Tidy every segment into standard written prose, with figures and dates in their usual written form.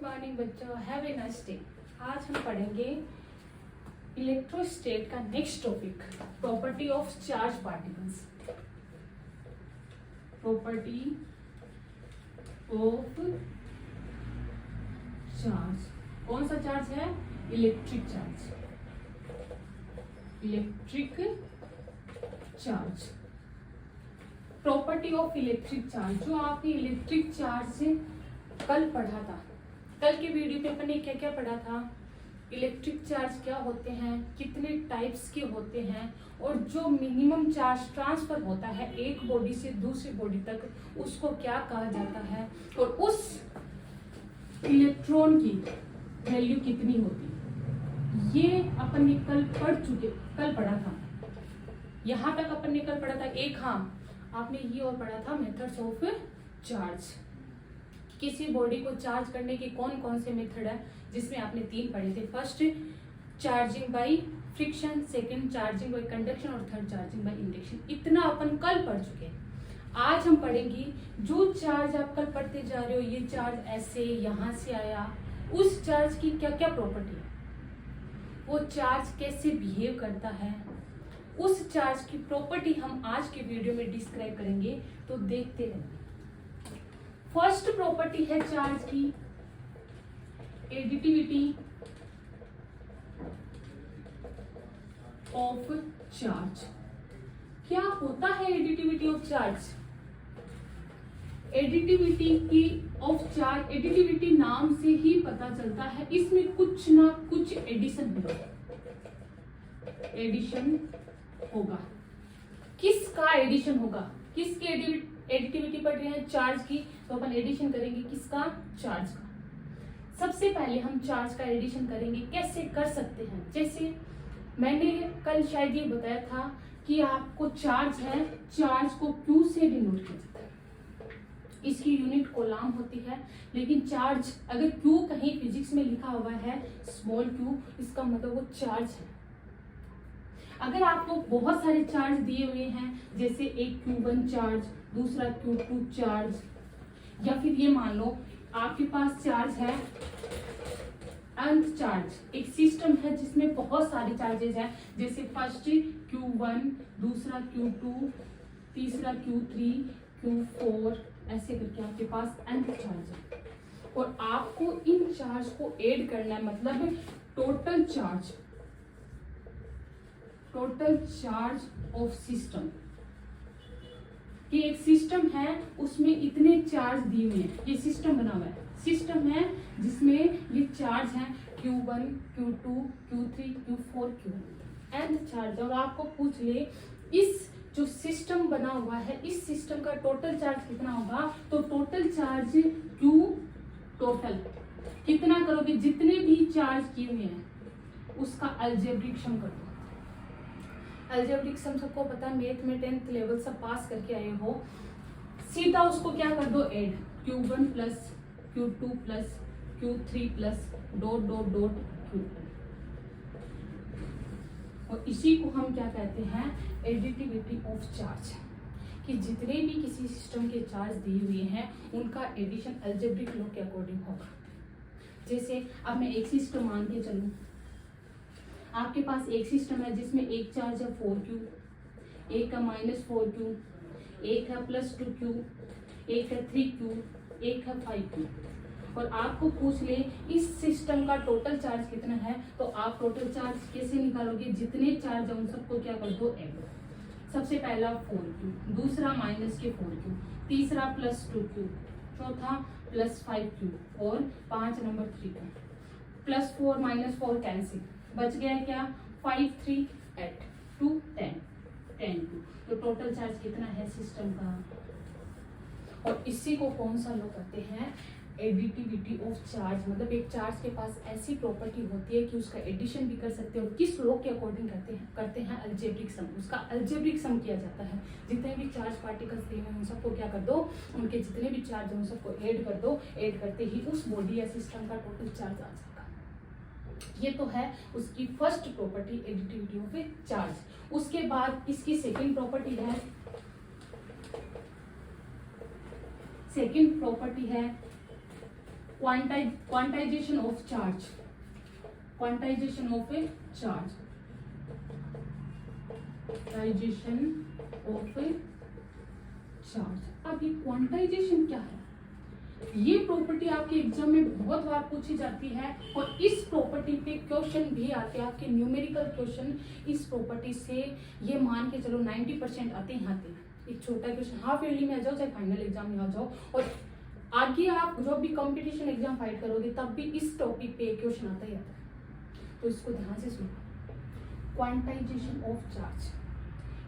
Morning बच्चों, have a nice day. आज हम पढ़ेंगे इलेक्ट्रोस्टेट का next topic, property of charge particles. Property of charge, कौन सा चार्ज है? Electric charge. Electric charge, property of electric charge, जो आपने इलेक्ट्रिक चार्ज से कल पढ़ा था। कल के वीडियो में अपन ने क्या क्या पढ़ा था? इलेक्ट्रिक चार्ज क्या होते हैं, कितने टाइप्स के होते हैं, और जो मिनिमम चार्ज ट्रांसफर होता है एक बॉडी से दूसरी बॉडी तक, उसको क्या कहा जाता है, और उस इलेक्ट्रॉन की वैल्यू कितनी होती है। ये अपन ने कल पढ़ा था। यहां तक अपन ने कल पढ़ा था। एक आपने ये और पढ़ा था मेथड्स ऑफ चार्ज। किसी बॉडी को चार्ज करने के कौन कौन से मेथड है, जिसमें आपने 3 पढ़े थे। First charging by friction, second charging by conduction, और थर्ड चार्जिंग बाय इंडक्शन। इतना अपन कल पढ़ चुके हैं। आज हम पढ़ेंगे जो चार्ज आप कल पढ़ते जा रहे हो, ये चार्ज ऐसे यहां से आया, उस चार्ज की क्या क्या प्रॉपर्टी है, वो चार्ज कैसे बिहेव करता है, उस चार्ज की प्रॉपर्टी हम आज के वीडियो में डिस्क्राइब करेंगे। तो देखते रहिए। फर्स्ट प्रॉपर्टी है चार्ज की एडिटिविटी ऑफ चार्ज। क्या होता है एडिटिविटी ऑफ चार्ज? एडिटिविटी की ऑफ चार्ज, एडिटिविटी नाम से ही पता चलता है इसमें कुछ ना कुछ एडिशन होगा। एडिशन होगा। किसका एडिशन होगा? किसकी एडिटिविटी पढ़ रहे हैं? चार्ज की। तो अपन एडिशन करेंगे किसका? चार्ज का। सबसे पहले हम चार्ज का एडिशन करेंगे। कैसे कर सकते हैं? जैसे मैंने कल शायद ये बताया था कि आपको चार्ज है, चार्ज को क्यू से डिनोट किया जाता है। इसकी यूनिट कोलाम होती है, लेकिन चार्ज अगर क्यू कहीं फिजिक्स में लिखा हुआ है स्मॉल क्यू, इसका मतलब वो चार्ज है। अगर आपको बहुत सारे चार्ज दिए हुए हैं, जैसे एक Q1 चार्ज, दूसरा Q2 चार्ज, या फिर ये मान लो आपके पास चार्ज है अंत चार्ज, एक सिस्टम है जिसमें बहुत सारे चार्जेस हैं, जैसे फर्स्ट Q1, दूसरा Q2, तीसरा Q3, Q4, ऐसे करके आपके पास अंत चार्ज है, और आपको इन चार्ज को ऐड करना है, मतलब टोटल चार्ज ऑफ सिस्टम। कि एक सिस्टम है, उसमें इतने चार्ज दिए हुए हैं। ये सिस्टम बना हुआ है, सिस्टम है जिसमें ये चार्ज है Q1, Q2, Q3, Q4, Q1 and charge. और आपको पूछ ले इस जो सिस्टम बना हुआ है, इस सिस्टम का टोटल चार्ज कितना होगा, तो टोटल चार्ज Q टोटल कितना करोगे? जितने भी चार्ज किए हुए हैं उसका अलजेब्रिक सम कर दो। अलजेब्रिक सम सबको पता है, मैथ में 10th लेवल सब पास करके आए हो। सीधा उसको क्या कर दो? Add Q1 plus Q2 plus Q3 plus dot dot dot Q। और इसी को हम क्या कहते हैं? Additivity of charge. कि जितने भी किसी सिस्टम के चार्ज दिए हुए हैं उनका एडिशन अलजेब्रिक लॉ के अकॉर्डिंग होगा। जैसे अब मैं एक सिस्टम मान के चलूं, आपके पास एक सिस्टम है जिसमें एक चार्ज है 4Q, एक है -4Q, एक है +2Q, एक है 3Q, एक है 5Q, और आपको पूछ ले इस सिस्टम का टोटल चार्ज कितना है, तो आप टोटल चार्ज कैसे निकालोगे? जितने चार्ज है उन सबको क्या कर दो? ऐड। सबसे पहला 4Q, दूसरा -4Q, तीसरा +2Q, चौथा +5Q, और 5 नंबर 3Q। +4 -4 कैंसिल, बच गया क्या? 5 3 8 2 10 10 2। तो टोटल चार्ज कितना है सिस्टम का? और इसी को कौन सा लो कहते हैं? Additivity of charge. मतलब एक चार्ज के पास ऐसी प्रॉपर्टी होती है कि उसका एडिशन भी कर सकते हैं, और किस लॉ के अकॉर्डिंग करते हैं? अलजेब्रिक सम। उसका अलजेब्रिक सम किया जाता है। जितने भी चार्ज पार्टिकल्स दिए हैं उन सबको क्या कर दो? उनके जितने भी चार्ज हैं उन सबको ऐड कर दो। ऐड करते ही उस बॉडी या सिस्टम का टोटल चार्ज आ जाएगा। ये तो है उसकी first property, additivity of charge. उसके बाद इसकी सेकंड प्रॉपर्टी है, सेकंड प्रॉपर्टी है quantization of charge, quantization of A charge, quantization of A charge. अब ये क्वांटाइजेशन क्या है? ये प्रॉपर्टी आपके एग्जाम में बहुत बार पूछी जाती है और इस प्रॉपर्टी पे क्वेश्चन भी आते हैं, आपके न्यूमेरिकल क्वेश्चन इस प्रॉपर्टी से ये मान के चलो 90% आते हैं। एक छोटा क्वेश्चन हाफ ईयरली में आ जाओ चाहे फाइनल एग्जाम में आ जाओ, और आगे आप जो भी कंपटीशन एग्जाम फाइट करोगे तब भी इस टॉपिक पे क्वेश्चन आता ही आता है। तो इसको ध्यान से सुनो। क्वांटाइजेशन ऑफ चार्ज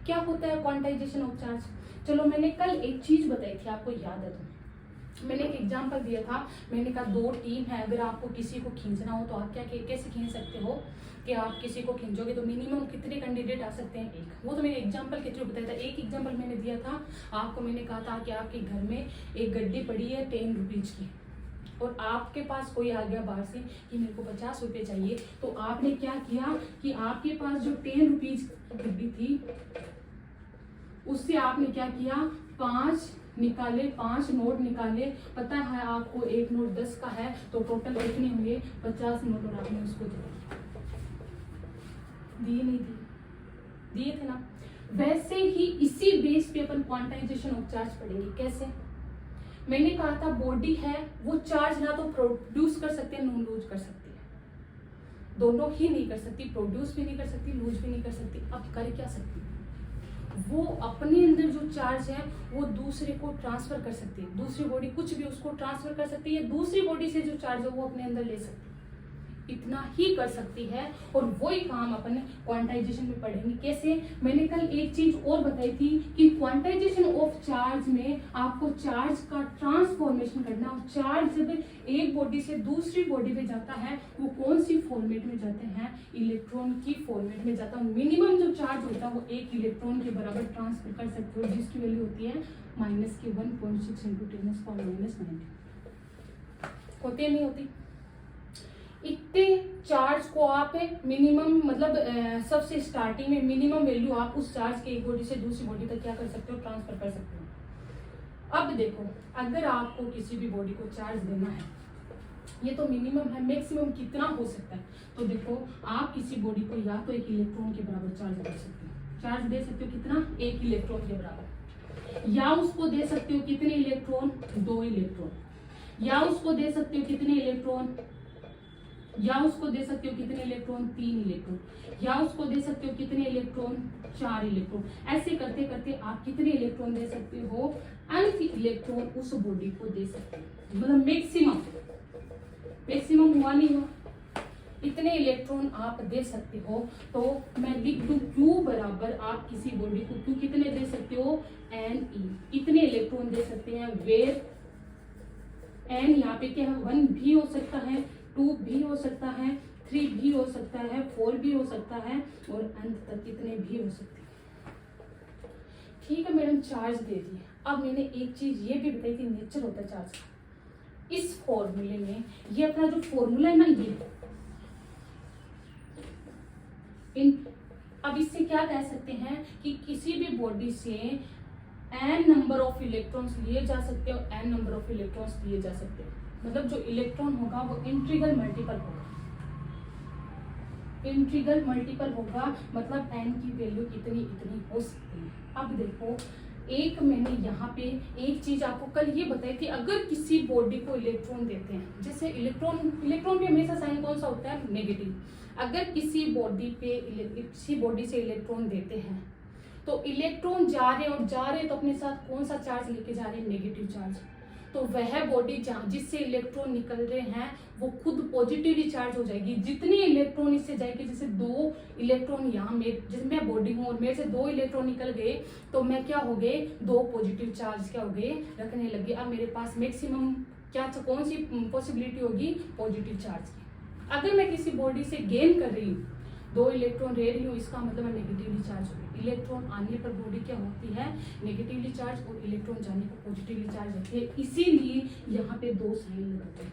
क्या होता है? क्वांटाइजेशन ऑफ चार्ज, चलो मैंने कल एक चीज बताई थी, आपको याद है? तो मैंने एक एग्जांपल दिया था, मैंने कहा दो टीम है, अगर आपको किसी को खींचना हो तो आप क्या कैसे खींच सकते हो कि आप किसी को खींचोगे तो मिनिमम कितने कैंडिडेट आ सकते हैं? एक। वो तो मैंने एग्जांपल के थ्रू बताया था। एक एग्जांपल मैंने दिया था आपको, मैंने कहा था कि आपके घर में एक गड्डी पड़ी है 10 रुपीज की और आपके पास कोई आ गया बाहर से कि मेरे को 50 रुपये चाहिए, तो आपने क्या किया कि आपके पास जो 10 रुपीज गड्डी थी उससे आपने क्या किया, 5 निकाले, 5 नोट निकाले। पता है आपको एक नोट 10 का है तो टोटल कितने हुए? 50 नोट, और आपने उसको दिए नहीं दिए थे ना? वैसे ही इसी बेस पे अपन क्वांटाइजेशन ऑफ चार्ज पढ़ेंगे। कैसे? मैंने कहा था बॉडी है वो चार्ज ना तो प्रोड्यूस कर सकते हैं ना लूज कर सकती है, दोनों ही नहीं कर सकती, प्रोड्यूस भी नहीं कर सकती, लूज भी नहीं कर सकती। अब कर क्या सकती है? वो अपने अंदर जो चार्ज है वो दूसरे को ट्रांसफर कर सकती है, दूसरी बॉडी कुछ भी उसको ट्रांसफर कर सकती है, दूसरी बॉडी से जो चार्ज है वो अपने अंदर ले सकती है, इतना ही कर सकती है। और वही काम अपन क्वांटाइजेशन में पढ़ेंगे। कैसे? मैंने कल एक चीज और बताई थी कि क्वांटाइजेशन ऑफ चार्ज में आपको चार्ज का ट्रांसफॉर्मेशन करना, और चार्ज जब एक बॉडी से दूसरी बॉडी में जाता है वो कौन सी फॉर्मेट में जाते हैं? इलेक्ट्रॉन की फॉर्मेट में जाता है। मिनिमम जो चार्ज होता है वो 1 इलेक्ट्रॉन के बराबर ट्रांसफर कर सकते हो, जिसकी वैल्यू होती है -1.6 × 10⁻⁹ होती है नहीं होती? इतने चार्ज को आप मिनिमम मतलब सबसे स्टार्टिंग में मिनिमम वैल्यू आप उस चार्ज के एक बॉडी से दूसरी बॉडी तक क्या कर सकते हो? ट्रांसफर कर सकते हो। अब देखो, अगर आपको किसी भी बॉडी को चार्ज देना है, ये तो मिनिमम है, मैक्सिमम कितना हो सकता है? तो देखो, आप किसी बॉडी को या तो 1 इलेक्ट्रॉन के बराबर चार्ज दे सकते हो। चार्ज दे सकते हो कितना? 1 इलेक्ट्रॉन के बराबर। या उसको दे सकते हो कितने इलेक्ट्रॉन? 2 इलेक्ट्रॉन। या उसको दे सकते हो कितने इलेक्ट्रॉन? या उसको दे सकते हो कितने इलेक्ट्रॉन? 3 इलेक्ट्रॉन। या उसको दे सकते हो कितने इलेक्ट्रॉन? 4 इलेक्ट्रॉन। ऐसे करते करते आप कितने इलेक्ट्रॉन दे सकते हो? nth इलेक्ट्रॉन उस बॉडी को दे सकते हो। मतलब मैक्सिमम हुआ नहीं हुआ? इतने इलेक्ट्रॉन आप दे सकते हो। तो मैं लिख दूं Q बराबर, आप किसी बॉडी को Q कितने दे सकते हो? Ne। इतने इलेक्ट्रॉन दे सकते हैं। वेर n यहाँ पे क्या है? 1 भी हो सकता है, 2 भी हो सकता है, 3 भी हो सकता है, 4 भी हो सकता है, और अंत तक कितने भी हो सकते हैं। ठीक है मैडम, चार्ज दे दिए। अब मैंने एक चीज ये भी बताई थी, नेचर होता है चार्ज का। इस फॉर्मूले में ये अपना जो फॉर्मूला है ना, अब इससे क्या कह सकते हैं कि किसी भी बॉडी से n नंबर ऑफ इलेक्ट्रॉन्स लिए जा सकते हैं और n नंबर ऑफ इलेक्ट्रॉन्स लिए जा सकते हैं। मतलब जो इलेक्ट्रॉन होगा वो इंटीग्रल मल्टीपल होगा। इंटीग्रल मल्टीपल होगा मतलब n की वैल्यू इतनी इतनी हो सकती है। अब देखो, एक मैंने यहाँ पे एक चीज आपको कल ये बताई थी, अगर किसी बॉडी को इलेक्ट्रॉन देते हैं, जैसे इलेक्ट्रॉन पे हमेशा साइन कौन सा होता है? नेगेटिव। अगर किसी बॉडी से इलेक्ट्रॉन देते हैं तो इलेक्ट्रॉन जा रहे तो अपने साथ कौन सा चार्ज लेके जा रहे हैं? Negative charge. तो वह बॉडी जिससे इलेक्ट्रॉन निकल रहे हैं वो खुद पॉजिटिवली चार्ज हो जाएगी। जितने इलेक्ट्रॉन इससे जाएंगे, जैसे 2 इलेक्ट्रॉन यहाँ जैसे मैं बॉडी हूँ और मेरे से 2 इलेक्ट्रॉन निकल गए तो मैं क्या हो गए? 2 पॉजिटिव चार्ज क्या हो गए? रखने लगे। अब मेरे पास मैक्सिमम क्या कौन सी पॉसिबिलिटी होगी? पॉजिटिव चार्ज की। अगर मैं किसी बॉडी से गेन कर रही हूँ, 2 इलेक्ट्रॉन ले रही हूँ, इसका मतलब नेगेटिवली चार्ज होगी। इलेक्ट्रॉन आने पर बॉडी क्या होती है? नेगेटिवली चार्ज, और इलेक्ट्रॉन जाने पर पॉजिटिवली चार्ज होती है। इसीलिए यहाँ पे 2 साइन लगाते हैं,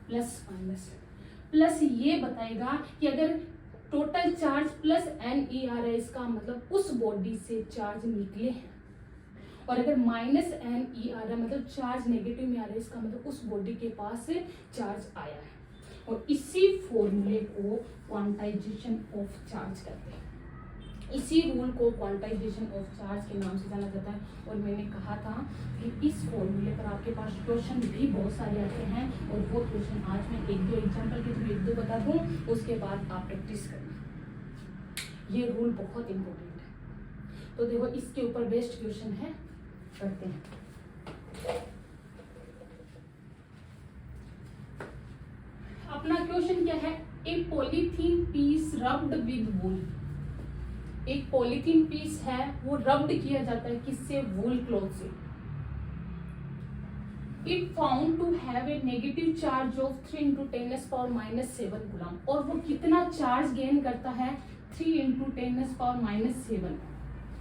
प्लस माइनस। प्लस ये बताएगा कि अगर टोटल चार्ज प्लस Ne आ रहा है, इसका मतलब उस बॉडी से चार्ज निकले हैं और अगर माइनस एन ई आ रहा है मतलब चार्ज नेगेटिव में आ रहा है, इसका मतलब उस बॉडी के पास चार्ज आया है। और इसी फॉर्मूले को क्वांटाइजेशन ऑफ चार्ज कहते हैं। इसी रूल को क्वांटाइजेशन ऑफ चार्ज के नाम से जाना जाता है। और मैंने कहा था कि इस फॉर्मूले पर आपके पास क्वेश्चन भी बहुत सारे आते हैं, और वो क्वेश्चन आज मैं एक दो एग्जांपल के थ्रू एक दो बता दूं, उसके बाद आप प्रैक्टिस करना। ये रूल बहुत इंपॉर्टेंट है। तो देखो इसके ऊपर बेस्ट क्वेश्चन है, करते हैं। अपना क्वेश्चन क्या है? ए पॉलीथीन पीस रब्ड विद वूल। एक पॉलीथीन पीस है, वो रब्ड किया जाता है किससे? वूल क्लॉथ से। It found to have a negative charge of 3 × 10⁻⁻7 coulomb. और वो कितना चार्ज गेन करता है? 3 × 10⁻⁻7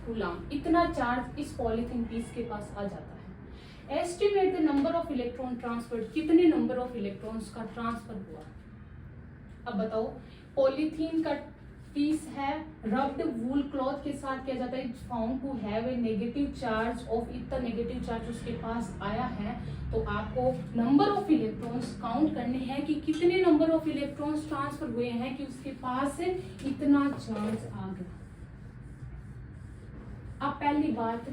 कूलम। इतना चार्ज इस पॉलीथीन पीस के पास आ जाता है। Estimate the number of electron transfer. कितने नंबर ऑफ इलेक्ट्रॉन्स का ट्रांसफर हुआ? अब बताओ, पॉलीथीन का पीस है, रब्ड वूल क्लॉथ के साथ किया जाता है। It's found to have a negative charge of, इतना नेगेटिव चार्ज उसके पास आया है। तो आपको नंबर ऑफ इलेक्ट्रॉन्स काउंट करने हैं कि कितने नंबर ऑफ इलेक्ट्रॉन्स ट्रांसफर हुए हैं कि उसके पास इतना चार्ज आ गया। अब पहली बात,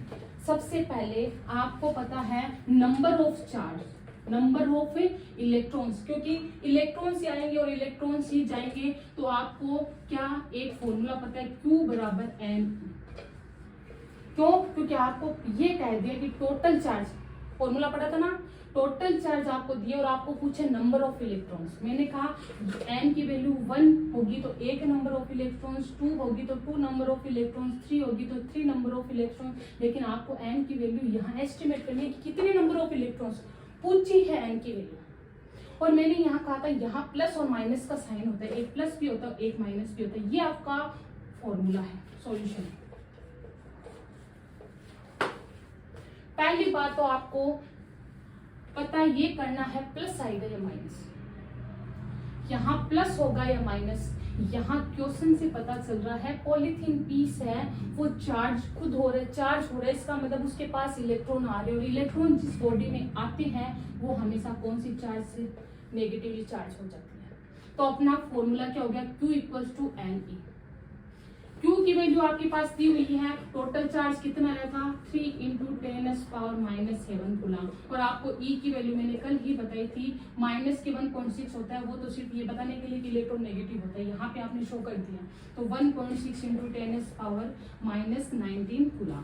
सबसे पहले आपको पता है number of charge, number of electrons, क्योंकि इलेक्ट्रॉन्स ही आएंगे और इलेक्ट्रॉन्स ही जाएंगे। तो आपको क्या एक फॉर्मूला पता है? Q बराबर N। क्यों? क्योंकि आपको ये कह दिया कि टोटल चार्ज, फॉर्मूला पढ़ा था ना, टोटल चार्ज आपको दिए और आपको पूछे नंबर ऑफ इलेक्ट्रॉन्स। मैंने कहा n की वैल्यू 1 होगी तो 1 नंबर ऑफ इलेक्ट्रॉन्स, 2 होगी तो 2 नंबर ऑफ इलेक्ट्रॉन्स, 3 होगी तो 3 नंबर ऑफ इलेक्ट्रॉन्स। लेकिन आपको n की वैल्यू यहाँ एस्टिमेट करनी है कि कितने नंबर ऑफ इलेक्ट्रॉन्स पूछी है n की वैल्यू। और मैंने यहाँ कहा था यहाँ प्लस और माइनस का साइन होता है, एक प्लस भी होता है एक माइनस भी होता है। ये आपका फॉर्मूला है, सॉल्यूशन। पहली बात तो आपको पता ये करना है प्लस आएगा या माइनस, यहाँ प्लस होगा या माइनस। यहाँ क्वेश्चन से पता चल रहा है पॉलीथीन पीस है, वो चार्ज खुद हो रहा है, चार्ज हो रहा है, इसका मतलब उसके पास इलेक्ट्रॉन आ रहे हैं। और इलेक्ट्रॉन जिस बॉडी में आते हैं वो हमेशा कौन सी चार्ज से? नेगेटिवली चार्ज हो जाती है। तो अपना फॉर्मूला क्या हो गया? Q = Ne। Q की वैल्यू आपके पास दी हुई है, टोटल चार्ज कितना आया था? 3 × 10⁻⁻7 कूलम। और आपको E की वैल्यू मैंने कल ही बताई थी, माइनस के 1.6 होता है, वो तो सिर्फ ये बताने के लिए कि इलेक्ट्रॉन नेगेटिव होता है, यहाँ पे आपने शो कर दिया। तो 1.6 × 10⁻⁻19 कूलम।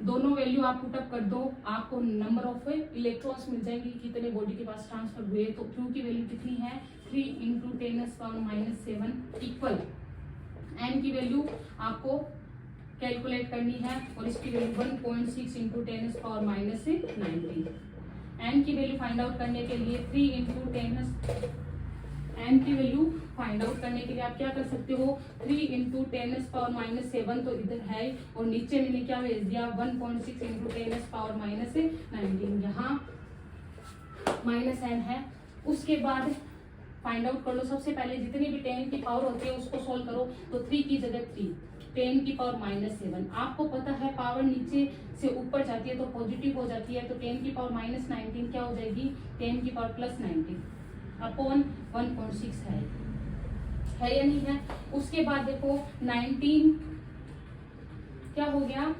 दोनों वैल्यू आप पुटअप कर दो, आपको नंबर ऑफ इलेक्ट्रॉन्स मिल जाएंगे, कितने बॉडी के पास ट्रांसफर हुए। तो Q की वैल्यू कितनी है? 3 × 10⁻⁻7 इक्वल n की वैल्यू आपको कैलकुलेट करनी है, और इसकी वैल्यू 1.6 × 10⁻⁻19। n की वैल्यू फाइंड आउट करने के लिए 3 × 10 n की वैल्यू फाइंड आउट करने के लिए आप क्या कर सकते हो? 3 × 10⁻⁻7 तो इधर है, और नीचे मैंने क्या भेज दिया? 1.6 × 10⁻⁻19। यहाँ -n है। उसके बाद फाइंड आउट कर लो। सबसे पहले जितनी भी 10 की पावर होती है उसको सोल्व करो। तो 3 की जगह 3, 10 की पावर -7। आपको पता है पावर नीचे से ऊपर जाती है तो पॉजिटिव हो जाती है। तो 10 की पावर -19 क्या हो जाएगी? 10 की पावर +19 अपॉन 1.6 है या नहीं है? उसके बाद देखो 19 क्या हो गया?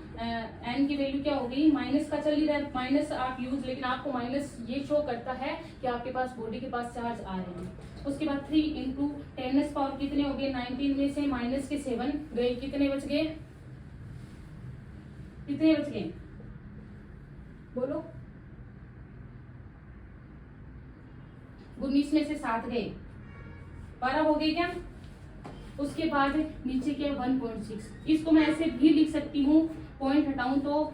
n की वैल्यू क्या हो गई? माइनस का चल ही रहा है, माइनस आप यूज, लेकिन आपको माइनस ये शो करता है कि आपके पास बॉडी के पास चार्ज आ रहे हैं। उसके बाद 3 × 10 पावर कितने हो गए? 19 में से माइनस के 7 गए, कितने बच गए? कितने बच गए बोलो? 19 में से 7 गए, 12 हो गए क्या? उसके बाद नीचे क्या? 1.6। इसको मैं ऐसे भी लिख सकती हूँ, पॉइंट हटाऊं तो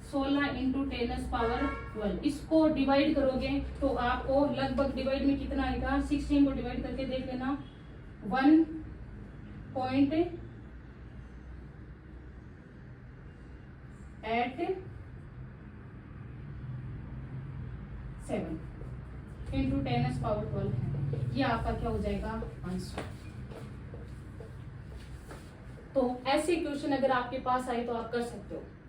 16 × 10⁻12। इसको डिवाइड करोगे तो आपको लगभग डिवाइड में कितना आएगा? 16 को डिवाइड करके देख लेना, 1.87 × 10⁻12 है। ये आपका क्या हो जाएगा? आंसर। तो ऐसे क्वेश्चन अगर आपके पास आए तो आप कर सकते हो।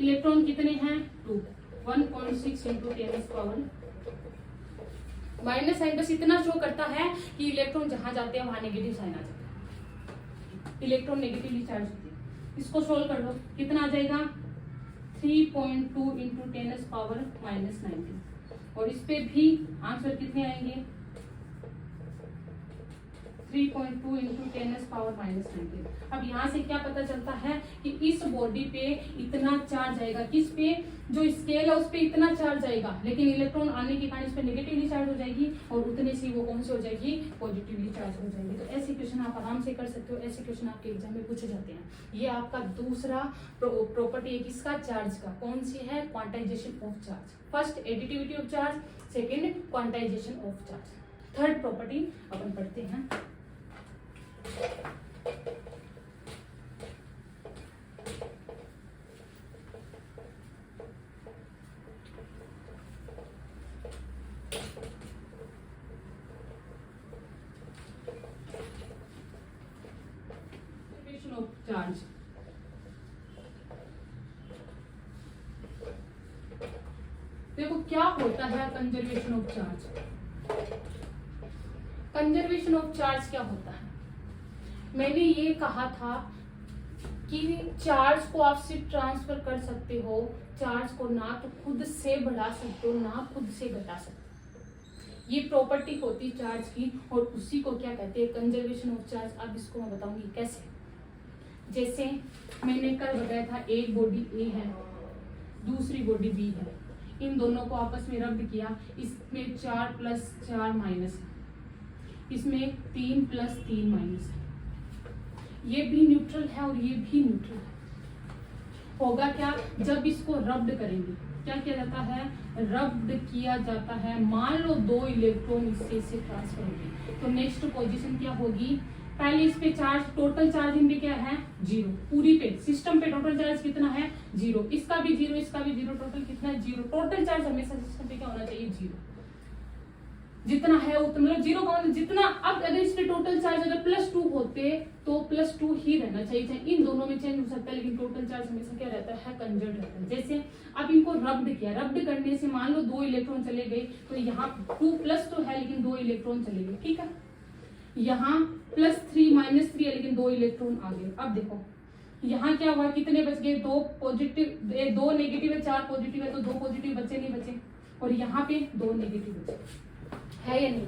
इलेक्ट्रॉन कितने हैं 2, 1.6 इंटू 10⁻⁻। माइनस साइन बस इतना शो करता है कि इलेक्ट्रॉन जहां जाते हैं वहां नेगेटिव साइन आ जाता है, इलेक्ट्रॉन नेगेटिवली चार्ज होते हैं। इसको सोल्व कर लो, कितना आ जाएगा 3.2 इंटू 10⁻⁻⁹। और इस पे भी आंसर कितने आएंगे 3.2 इंटू 10⁻⁻⁹। अब यहाँ से क्या पता चलता है कि इस बॉडी पे इतना चार्ज आएगा, किस पे, जो स्केल है उस पे इतना चार्ज आएगा, लेकिन इलेक्ट्रॉन आने के कारण इस पे नेगेटिवली चार्ज हो जाएगी और उतने से वो कौन से हो जाएगी, पॉजिटिवली चार्ज हो जाएगी। तो ऐसे क्वेश्चन आप आराम से कर सकते हो, ऐसे क्वेश्चन आपके एग्जाम में पूछे जाते हैं। ये आपका दूसरा प्रॉपर्टी है किसका, चार्ज का। कौन सी है, quantization of charge. First additivity of charge, second quantization of charge. Third property अपन पढ़ते हैं। ऑफ चार्ज, देखो क्या होता है conservation of charge. Conservation of charge क्या होता है, मैंने ये कहा था कि चार्ज को आप सिर्फ ट्रांसफर कर सकते हो, चार्ज को ना तो खुद से बढ़ा सकते हो ना खुद से घटा सकते हो। ये प्रॉपर्टी होती चार्ज की और उसी को क्या कहते हैं, कंजर्वेशन ऑफ चार्ज। अब इसको मैं बताऊंगी कैसे। जैसे मैंने कल बताया था, एक बॉडी ए है, दूसरी बॉडी बी है, इन दोनों को आपस में रब्द किया, इसमें 4 प्लस 4 माइनस है, इसमें 3 प्लस 3 माइनस है, ये भी न्यूट्रल है और ये भी न्यूट्रल है। होगा क्या, जब इसको रब्द करेंगे, क्या किया जाता है, रब्द किया जाता है। मान लो 2 इलेक्ट्रॉन इससे ट्रांसफर होंगे, तो नेक्स्ट पोजीशन क्या होगी, पहले इस पे चार्ज, टोटल चार्ज इन पे क्या है, 0। पूरी पे सिस्टम पे टोटल चार्ज कितना है, 0। इसका भी 0, इसका भी 0, टोटल कितना है, 0। टोटल चार्ज हमेशा सिस्टम पे क्या होना चाहिए, 0। जितना है उतना, मतलब 0 का मतलब जितना। अब अगर इस पे टोटल चार्ज अगर +2 होते तो +2 ही रहना चाहिए, चाहे इन दोनों में चेंज हो सकता है, लेकिन टोटल चार्ज हमेशा क्या रहता है, कंजर्व रहता है। जैसे अब इनको रब्द किया, रब्द करने से मान लो 2 इलेक्ट्रॉन चले गए, तो यहाँ 2 प्लस तो है लेकिन 2 इलेक्ट्रॉन चले गए, ठीक है। यहाँ +3 -3 है लेकिन 2 इलेक्ट्रॉन आ गए। अब देखो यहाँ क्या हुआ, कितने बच गए, 2 पॉजिटिव, 2 नेगेटिव है, 4 पॉजिटिव है, तो 2 पॉजिटिव बचे नहीं बचे, और यहाँ पे 2 नेगेटिव बचे, है या नहीं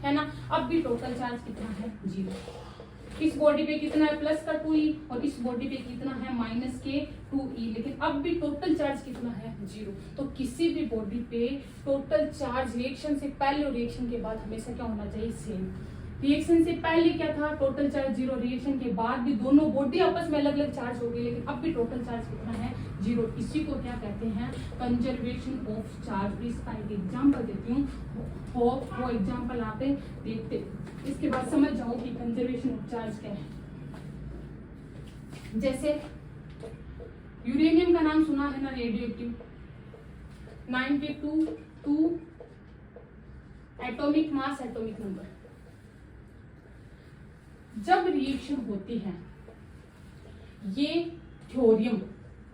है ना। अब भी टोटल चार्ज कितना है, 0। इस बॉडी पे कितना है, प्लस का 2e, और इस बॉडी पे कितना है, माइनस के 2e, लेकिन अब भी टोटल चार्ज कितना है, 0। तो किसी भी बॉडी पे टोटल चार्ज रिएक्शन से पहले और रिएक्शन के बाद हमेशा क्या होना चाहिए, सेम। रिएक्शन से पहले क्या था, टोटल चार्ज 0, रिएक्शन के बाद भी दोनों बॉडी आपस में अलग अलग चार्ज हो गई, लेकिन अब भी टोटल चार्ज कितना है, 0। इसी को क्या कहते हैं, कंजर्वेशन ऑफ चार्ज। इसका एक एग्जांपल देती हूँ, वो एग्जांपल आप देखते, इसके बाद समझ जाओ कि कंजर्वेशन ऑफ चार्ज क्या है। जैसे यूरेनियम का नाम सुना है ना, radio active, 92 atomic mass, atomic number. जब रिएक्शन होती है, ये थोरियम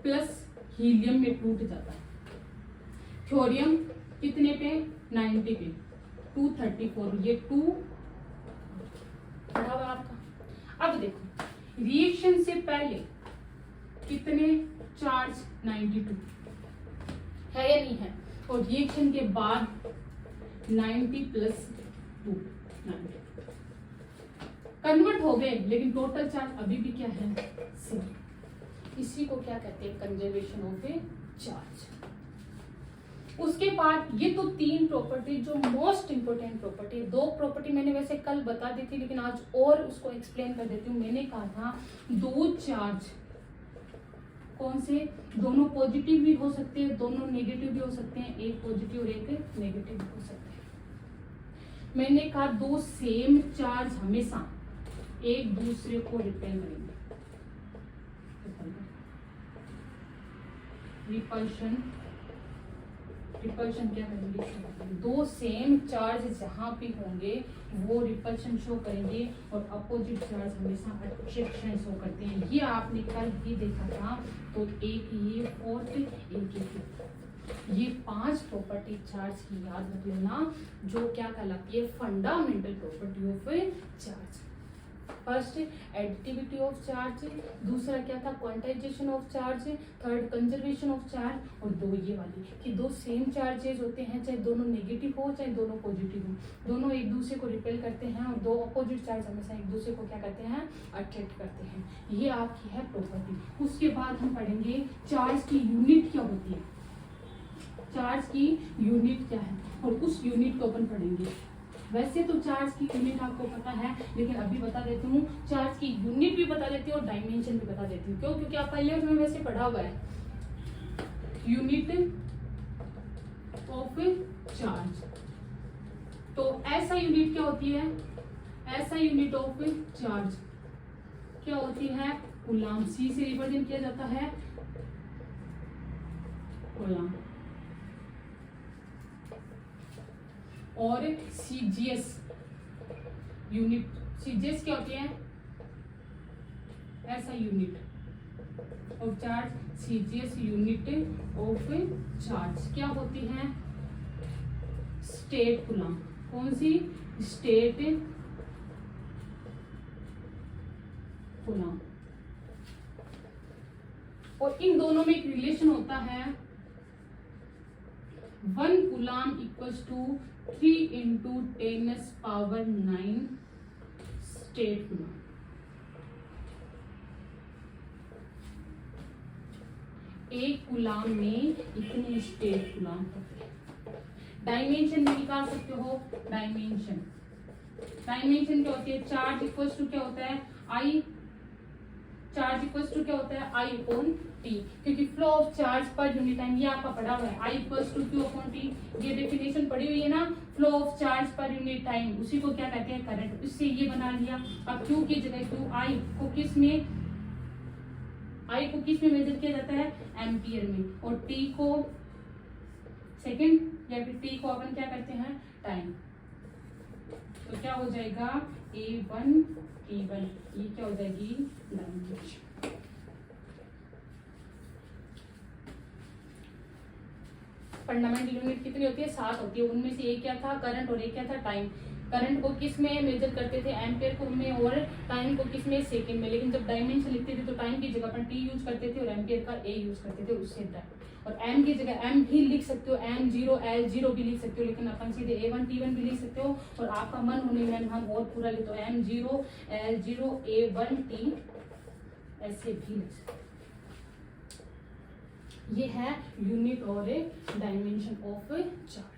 प्लस हीलियम में टूट जाता है। थोरियम कितने पे, 90 पे, 234, ये 2 पढ़ा हुआ आपका। अब देखो रिएक्शन से पहले कितने चार्ज, 92 है या नहीं है, और रिएक्शन के बाद 90 प्लस 2, 90 कन्वर्ट हो गए, लेकिन टोटल चार्ज अभी भी क्या है, सेम। इसी को क्या कहते हैं, कंजर्वेशन ऑफ ए चार्ज। उसके बाद ये तो 3 प्रॉपर्टी जो मोस्ट इंपोर्टेंट प्रॉपर्टी है। 2 प्रॉपर्टी मैंने वैसे कल बता दी थी, लेकिन आज और उसको एक्सप्लेन कर देती हूँ। मैंने कहा था 2 चार्ज कौन से, दोनों पॉजिटिव भी हो सकते हैं, दोनों नेगेटिव भी हो सकते हैं, एक पॉजिटिव और एक नेगेटिव भी हो सकते हैं। मैंने कहा 2 सेम चार्ज हमेशा एक दूसरे को रिपेल करेंगे, रिपल्शन, रिपल्शन क्या करेंगे, 2 सेम चार्ज जहां भी होंगे वो रिपल्शन शो करेंगे, और अपोजिट चार्ज हमेशा अट्रैक्शन शो करते हैं। ये आपने कल ही देखा था, तो एक ये फोर्थ, एक ये ये 5 प्रॉपर्टी चार्ज की याद रख लेना, जो क्या कहलाती है, fundamental property of charge. First additivity of charge, दूसरा क्या था quantization of charge, third conservation of charge, और दो ये वाली कि दो सेम चार्जेस होते हैं, चाहे दोनों नेगेटिव हो चाहे दोनों पॉजिटिव हो, दोनों एक दूसरे को रिपेल करते हैं और दो अपोजिट चार्ज हमेशा एक दूसरे को क्या करते हैं, अट्रैक्ट करते हैं। ये आपकी है प्रॉपर्टी। उसके बाद हम पढ़ेंगे चार्ज की यूनिट क्या होती है, चार्ज की यूनिट क्या है, और उस यूनिट को अपन पढ़ेंगे। वैसे तो चार्ज की यूनिट आपको पता है, लेकिन अभी बता देती हूँ, चार्ज की यूनिट भी बता देती हूँ और डायमेंशन भी बता देती हूँ। क्यों? क्योंकि आप पहले उसमें वैसे पढ़ा हुआ है यूनिट ऑफ चार्ज। तो ऐसा यूनिट क्या होती है, ऐसा यूनिट ऑफ चार्ज क्या होती है, कूलाम। सी से रिप्रेजेंट किया जाता है कूलाम। और सीजीएस यूनिट, सीजीएस क्या होती है, ऐसा unit of charge, CGS unit of charge क्या होती है, स्टेट कूलाम। कौन सी, स्टेट कूलाम। और इन दोनों में एक रिलेशन होता है, 1 coulomb equals to 3 × 10⁻⁹ statcoulomb. एक कूलाम में इतने स्टेट कूलाम होते हैं। डायमेंशन में निकाल सकते हो, डायमेंशन, डायमेंशन क्या होती है, चार्ज इक्वल्स टू क्या होता है, आई, चार्ज इक्वल्स टू क्या होता है, आई अपॉन टी, क्योंकि flow of charge per unit time ये आपका पढ़ा हुआ है, I equals to Q upon T. ये डेफिनेशन पढ़ी हुई है ना, flow of charge per unit time, उसी को क्या कहते हैं, करंट। इससे ये बना लिया। अब क्यू की जगह क्यू, आई को किस में, आई को किस में मेजर किया जाता है, एम्पियर में, और टी को सेकंड, या फिर टी को अपन क्या करते हैं, टाइम। तो क्या हो जाएगा, A1 T1, ये क्या हो जाएगी, डायमेंशन। फंडामेंटल यूनिट कितनी होती है, 7 होती है। उनमें से एक क्या था, करंट, और एक क्या था, टाइम। करंट को किस में मेजर करते थे, एम्पियर को में, और टाइम को किस में, सेकंड में। लेकिन जब डायमेंशन लिखते थे तो टाइम की जगह अपन टी यूज करते थे और एम्पियर का ए यूज करते थे, उससे और एम की जगह एम भी लिख सकते हो, M0 L0 भी लिख सकते हो, लेकिन अपन सीधे A1 T1 भी लिख सकते हो। और आपका मन होने में हम और पूरा लिख दो, M0 L0 A1 T, ऐसे भी लिख सकते हो। ये है यूनिट और डायमेंशन ऑफ चार्ज।